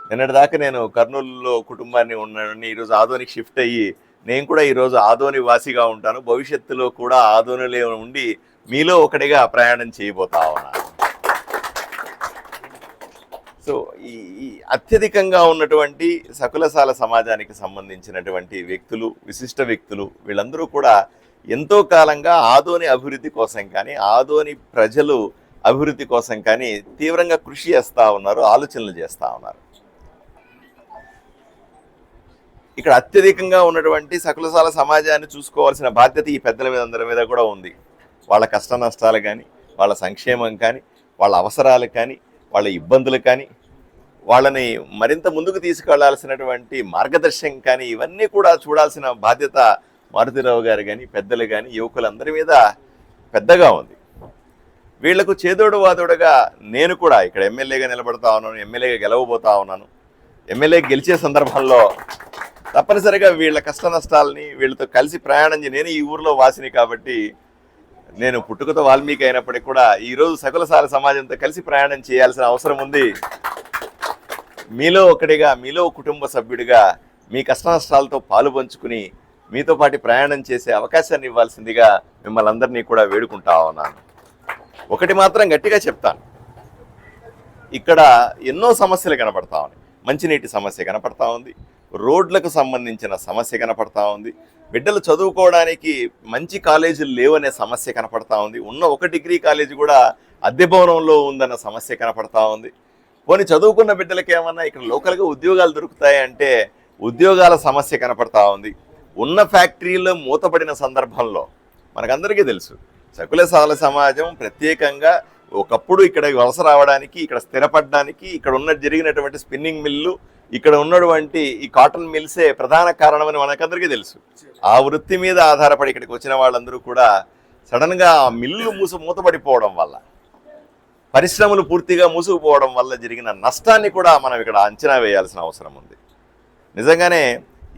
నిన్నటిదాకా నేను కర్నూలులో కుటుంబాన్ని ఉన్నానని ఈరోజు ఆదోనికి షిఫ్ట్ అయ్యి నేను కూడా ఈరోజు ఆదోని వాసిగా ఉంటాను. భవిష్యత్తులో కూడా ఆదోనిలో ఉండి మీలో ఒకటిగా ప్రయాణం చేయబోతా ఉన్నాను. సో ఈ ఈ అత్యధికంగా ఉన్నటువంటి సకులశాల సమాజానికి సంబంధించినటువంటి వ్యక్తులు, విశిష్ట వ్యక్తులు వీళ్ళందరూ కూడా ఎంతో కాలంగా ఆదోని అభివృద్ధి కోసం కానీ, ఆదోని ప్రజలు అభివృద్ధి కోసం కానీ తీవ్రంగా కృషి చేస్తూ ఉన్నారు, ఆలోచనలు చేస్తూ ఉన్నారు. ఇక్కడ అత్యధికంగా ఉన్నటువంటి సకులశాల సమాజాన్ని చూసుకోవాల్సిన బాధ్యత ఈ పెద్దల మీద అందరి మీద కూడా ఉంది. వాళ్ళ కష్ట నష్టాలు కానీ, వాళ్ళ సంక్షేమం కానీ, వాళ్ళ అవసరాలు కానీ, వాళ్ళ ఇబ్బందులు కానీ, వాళ్ళని మరింత ముందుకు తీసుకెళ్లాల్సినటువంటి మార్గదర్శనం కానీ ఇవన్నీ కూడా చూడాల్సిన బాధ్యత మారుతిరావు గారు కానీ, పెద్దలు కానీ, యువకులందరి మీద పెద్దగా ఉంది. వీళ్లకు చేదోడు వాదోడుగా నేను కూడా ఇక్కడ ఎమ్మెల్యేగా నిలబడతా ఉన్నాను, ఎమ్మెల్యేగా గెలవబోతా ఉన్నాను. ఎమ్మెల్యే గెలిచే సందర్భంలో తప్పనిసరిగా వీళ్ళ కష్ట నష్టాలని వీళ్ళతో కలిసి ప్రయాణం నేను ఈ ఊరిలో వాసిని కాబట్టి నేను పుట్టుకతో వాల్మీకి అయినప్పటికీ కూడా ఈరోజు సకులశాల సమాజంతో కలిసి ప్రయాణం చేయాల్సిన అవసరం ఉంది. మీలో ఒకటిగా, మీలో కుటుంబ సభ్యుడిగా మీ కష్ట నష్టాలతో పాలు పంచుకుని మీతో పాటు ప్రయాణం చేసే అవకాశాన్ని ఇవ్వాల్సిందిగా మిమ్మల్ని అందరినీ కూడా వేడుకుంటా ఉన్నాను. ఒకటి మాత్రం గట్టిగా చెప్తాను, ఇక్కడ ఎన్నో సమస్యలు కనపడతా ఉన్నాయి. మంచినీటి సమస్య కనపడతా ఉంది, రోడ్లకు సంబంధించిన సమస్య కనపడతా ఉంది, బిడ్డలు చదువుకోవడానికి మంచి కాలేజీలు లేవనే సమస్య కనపడతా ఉంది, ఉన్న ఒక డిగ్రీ కాలేజీ కూడా అద్దె భవనంలో ఉందన్న సమస్య కనపడతా ఉంది. పోనీ చదువుకున్న బిడ్డలకి ఏమన్నా ఇక్కడ లోకల్గా ఉద్యోగాలు దొరుకుతాయంటే ఉద్యోగాల సమస్య కనపడతా ఉంది. ఉన్న ఫ్యాక్టరీలో మూతపడిన సందర్భంలో మనకందరికీ తెలుసు సకులశాల సమాజం ప్రత్యేకంగా ఒకప్పుడు ఇక్కడ వలస రావడానికి, ఇక్కడ స్థిరపడడానికి, ఇక్కడ జరిగినటువంటి స్పిన్నింగ్ మిల్లు, ఇక్కడ ఉన్నటువంటి ఈ కాటన్ మిల్సే ప్రధాన కారణమని మనకందరికీ తెలుసు. ఆ వృత్తి మీద ఆధారపడి ఇక్కడికి వచ్చిన వాళ్ళందరూ కూడా సడన్గా ఆ మిల్లు మూతపడిపోవడం వల్ల, పరిశ్రమలు పూర్తిగా మూసుకుపోవడం వల్ల జరిగిన నష్టాన్ని కూడా మనం ఇక్కడ అంచనా వేయాల్సిన అవసరం ఉంది. నిజంగానే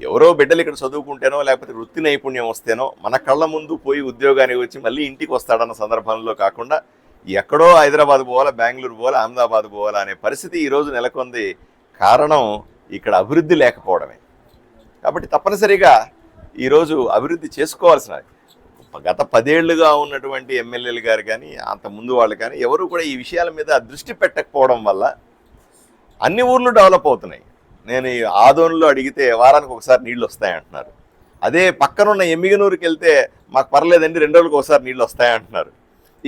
ఎవరో బిడ్డలు ఇక్కడ చదువుకుంటేనో లేకపోతే వృత్తి నైపుణ్యం వస్తేనో మన కళ్ళ ముందు పోయి ఉద్యోగానికి వచ్చి మళ్ళీ ఇంటికి వస్తాడన్న సందర్భంలో కాకుండా ఎక్కడో హైదరాబాద్ పోవాలా, బెంగళూరు పోవాలా, అహ్మదాబాద్ పోవాలా అనే పరిస్థితి ఈరోజు నెలకొంది. కారణం ఇక్కడ అభివృద్ధి లేకపోవడమే. కాబట్టి తప్పనిసరిగా ఈరోజు అభివృద్ధి చేసుకోవాల్సిన గత 10 ఏళ్లుగా ఉన్నటువంటి ఎమ్మెల్యేలు గారు కానీ, అంత ముందు వాళ్ళు కానీ ఎవరు కూడా ఈ విషయాల మీద దృష్టి పెట్టకపోవడం వల్ల అన్ని ఊర్లు డెవలప్ అవుతున్నాయి. నేను ఈ ఆదోన్లో అడిగితే వారానికి ఒకసారి నీళ్ళు వస్తాయంటున్నారు. అదే పక్కనున్న ఎమ్మిగనూరుకి వెళ్తే మాకు పర్లేదండి 2 రోజులకు ఒకసారి నీళ్ళు వస్తాయంటున్నారు.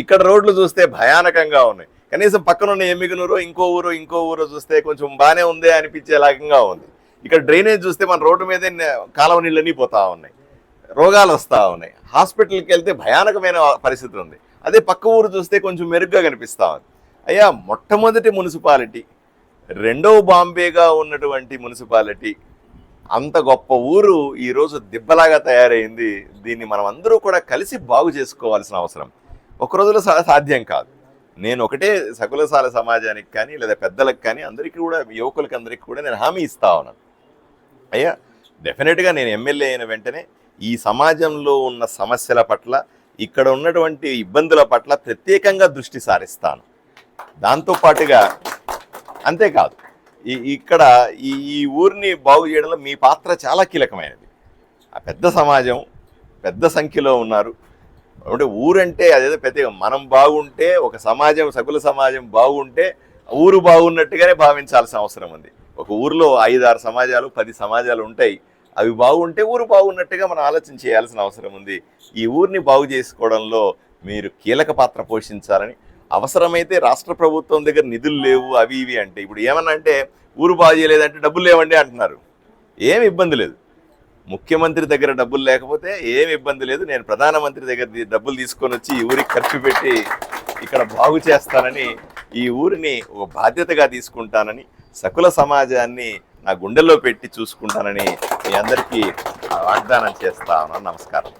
ఇక్కడ రోడ్లు చూస్తే భయానకంగా ఉన్నాయి. కనీసం పక్కనున్న ఎమ్మిగనూరు ఇంకో ఊరు చూస్తే కొంచెం బాగానే ఉందే అనిపించేలాగా ఉంది. ఇక్కడ డ్రైనేజ్ చూస్తే మన రోడ్డు మీదే కాలువ నీళ్ళన్నీ పోతా ఉన్నాయి, రోగాలు వస్తూ ఉన్నాయి. హాస్పిటల్కి వెళ్తే భయానకమైన పరిస్థితి ఉంది. అదే పక్క ఊరు చూస్తే కొంచెం మెరుగ్గా కనిపిస్తూ ఉంది. అయ్యా, మొట్టమొదటి మున్సిపాలిటీ, రెండవ బాంబేగా ఉన్నటువంటి మున్సిపాలిటీ, అంత గొప్ప ఊరు ఈరోజు దిబ్బలాగా తయారైంది. దీన్ని మనం అందరూ కూడా కలిసి బాగు చేసుకోవాల్సిన అవసరం ఒక రోజులో సాధ్యం కాదు. నేను ఒకటే సకులశాల సమాజానికి కానీ లేదా పెద్దలకు కానీ అందరికీ కూడా, యువకులకి అందరికీ కూడా నేను హామీ ఇస్తా ఉన్నాను. అయ్యా, డెఫినెట్గా నేను ఎమ్మెల్యే అయిన వెంటనే ఈ సమాజంలో ఉన్న సమస్యల పట్ల, ఇక్కడ ఉన్నటువంటి ఇబ్బందుల పట్ల ప్రత్యేకంగా దృష్టి సారిస్తాను. దాంతోపాటుగా అంతేకాదు, ఇక్కడ ఈ ఊరిని బాగు చేయడంలో మీ పాత్ర చాలా కీలకమైనది. ఆ పెద్ద సమాజం, పెద్ద సంఖ్యలో ఉన్నారు. అంటే ఊరంటే అదేదో పెద్దగా మనం బాగుంటే, ఒక సమాజం, సకుల సమాజం బాగుంటే ఊరు బాగున్నట్టుగానే భావించాల్సిన అవసరం ఉంది. ఒక ఊరిలో 5-6 సమాజాలు, 10 సమాజాలు ఉంటాయి. అవి బాగుంటే ఊరు బాగున్నట్టుగా మనం ఆలోచన చేయాల్సిన అవసరం ఉంది. ఈ ఊరిని బాగు చేసుకోవడంలో మీరు కీలక పాత్ర పోషించాలని, అవసరమైతే రాష్ట్ర ప్రభుత్వం దగ్గర నిధులు లేవు అవి ఇవి అంటే, ఇప్పుడు ఏమన్నా అంటే ఊరు బాగు చేయలేదంటే డబ్బులు లేవండి అంటున్నారు. ఏమి ఇబ్బంది లేదు. ముఖ్యమంత్రి దగ్గర డబ్బులు లేకపోతే ఏమి ఇబ్బంది లేదు. నేను ప్రధానమంత్రి దగ్గర డబ్బులు తీసుకొని వచ్చి ఈ ఊరికి ఖర్చు పెట్టి ఇక్కడ బాగు చేస్తానని, ఈ ఊరిని ఒక బాధ్యతగా తీసుకుంటానని, సకుల సమాజాన్ని నా గుండెల్లో పెట్టి చూసుకుంటానని మీ అందరికీ వాగ్దానం చేస్తా ఉన్నాను. నమస్కారం.